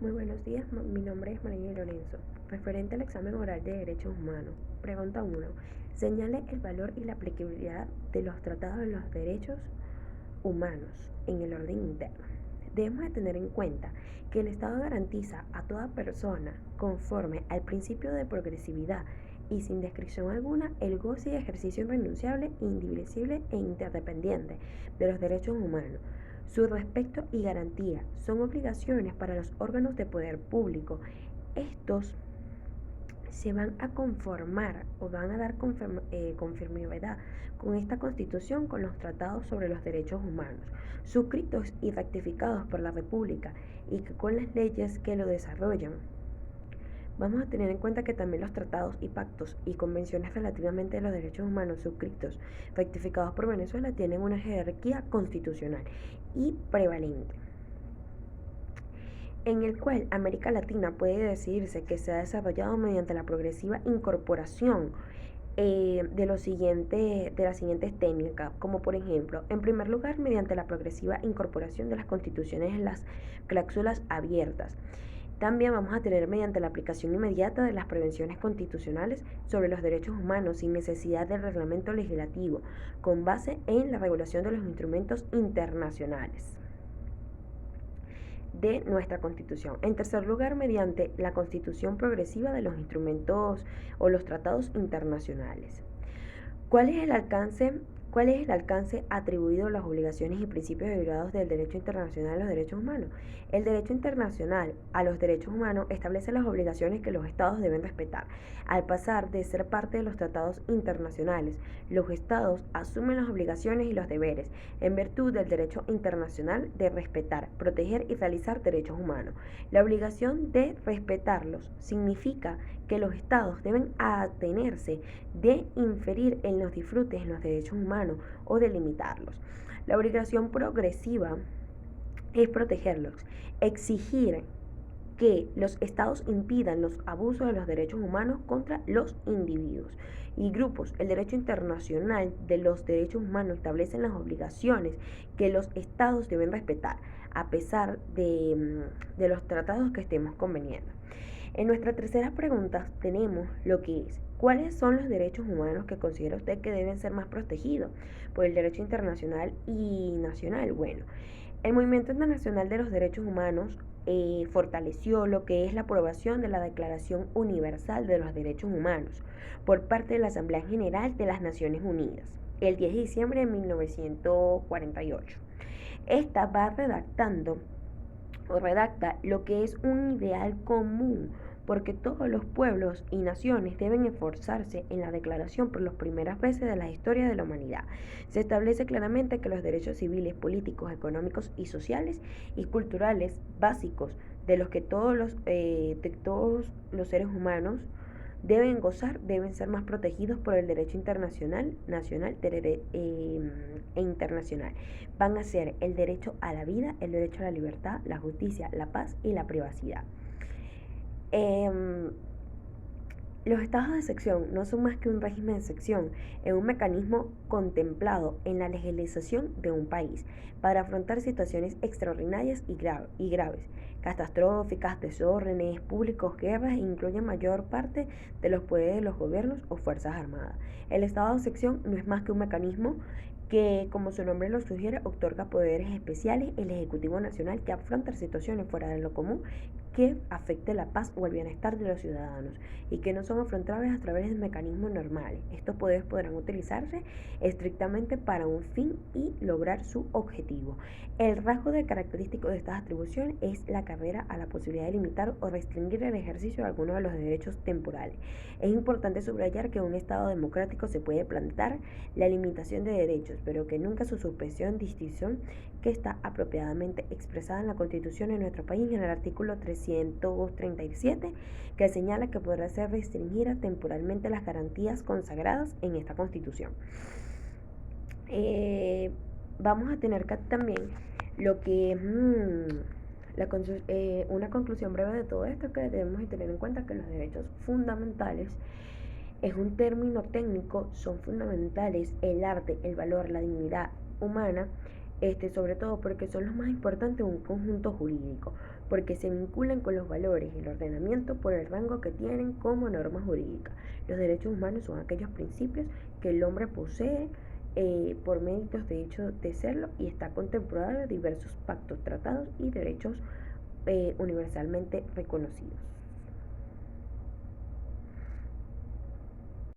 Muy buenos días, mi nombre es María Lorenzo. Referente al examen oral de Derechos Humanos, pregunta 1. Señale el valor y la aplicabilidad de los tratados de los derechos humanos en el orden interno. Debemos de tener en cuenta que el Estado garantiza a toda persona, conforme al principio de progresividad y sin descripción alguna, el goce y ejercicio irrenunciable, indivisible e interdependiente de los derechos humanos. Su respeto y garantía son obligaciones para los órganos de poder público. Estos se van a conformar o van a dar conformidad con esta Constitución, con los tratados sobre los derechos humanos, suscritos y ratificados por la República, y que con las leyes que lo desarrollan. Vamos a tener en cuenta que también los tratados y pactos y convenciones relativamente a los derechos humanos suscritos, rectificados por Venezuela, tienen una jerarquía constitucional y prevalente, en el cual América Latina puede decirse que se ha desarrollado mediante la progresiva incorporación de las siguientes técnicas, como por ejemplo, en primer lugar, mediante la progresiva incorporación de las constituciones en las cláusulas abiertas. También vamos a tener mediante la aplicación inmediata de las prevenciones constitucionales sobre los derechos humanos sin necesidad del reglamento legislativo, con base en la regulación de los instrumentos internacionales de nuestra Constitución. En tercer lugar, mediante la constitución progresiva de los instrumentos o los tratados internacionales. ¿Cuál es el alcance atribuido a las obligaciones y principios derivados del derecho internacional a los derechos humanos? El derecho internacional a los derechos humanos establece las obligaciones que los estados deben respetar. Al pasar de ser parte de los tratados internacionales, los estados asumen las obligaciones y los deberes en virtud del derecho internacional de respetar, proteger y realizar derechos humanos. La obligación de respetarlos significa que los estados deben atenerse de inferir en los disfrutes en los derechos humanos o de limitarlos. La obligación progresiva es protegerlos, exigir que los estados impidan los abusos de los derechos humanos contra los individuos y grupos. El derecho internacional de los derechos humanos establece las obligaciones que los estados deben respetar, a pesar de los tratados que estemos conveniendo. En nuestra tercera pregunta tenemos lo que es: ¿cuáles son los derechos humanos que considera usted que deben ser más protegidos por el derecho internacional y nacional? Bueno, el Movimiento Internacional de los Derechos Humanos fortaleció lo que es la aprobación de la Declaración Universal de los Derechos Humanos por parte de la Asamblea General de las Naciones Unidas el 10 de diciembre de 1948. Esta va redactando o redacta lo que es un ideal común, porque todos los pueblos y naciones deben esforzarse en la declaración por las primeras veces de la historia de la humanidad. Se establece claramente que los derechos civiles, políticos, económicos y sociales y culturales básicos de los que todos los seres humanos deben gozar, deben ser más protegidos por el derecho internacional, nacional e internacional. Van a ser el derecho a la vida, el derecho a la libertad, la justicia, la paz y la privacidad. Los estados de excepción no son más que un régimen de excepción, es un mecanismo contemplado en la legislación de un país para afrontar situaciones extraordinarias y graves, catastróficas, desórdenes públicos, guerras, e incluyen mayor parte de los poderes de los gobiernos o fuerzas armadas. El estado de excepción no es más que un mecanismo que, como su nombre lo sugiere, otorga poderes especiales al Ejecutivo Nacional que afronta situaciones fuera de lo común que afecte la paz o el bienestar de los ciudadanos y que no son afrontables a través de mecanismos normales. Estos poderes podrán utilizarse estrictamente para un fin y lograr su objetivo. El rasgo de característico de estas atribuciones es la carrera a la posibilidad de limitar o restringir el ejercicio de algunos de los derechos temporales. Es importante subrayar que en un Estado democrático se puede plantear la limitación de derechos, pero que nunca su suspensión, distinción que está apropiadamente expresada en la Constitución de nuestro país en el artículo 337, que señala que podrá ser restringida temporalmente las garantías consagradas en esta Constitución. Vamos a tener también lo que es una conclusión breve de todo esto, que debemos tener en cuenta que los derechos fundamentales es un término técnico, son fundamentales el arte, el valor, la dignidad humana sobre todo porque son los más importantes de un conjunto jurídico, porque se vinculan con los valores y el ordenamiento por el rango que tienen como norma jurídica. Los derechos humanos son aquellos principios que el hombre posee por méritos de hecho de serlo y está contemplado en diversos pactos, tratados y derechos universalmente reconocidos.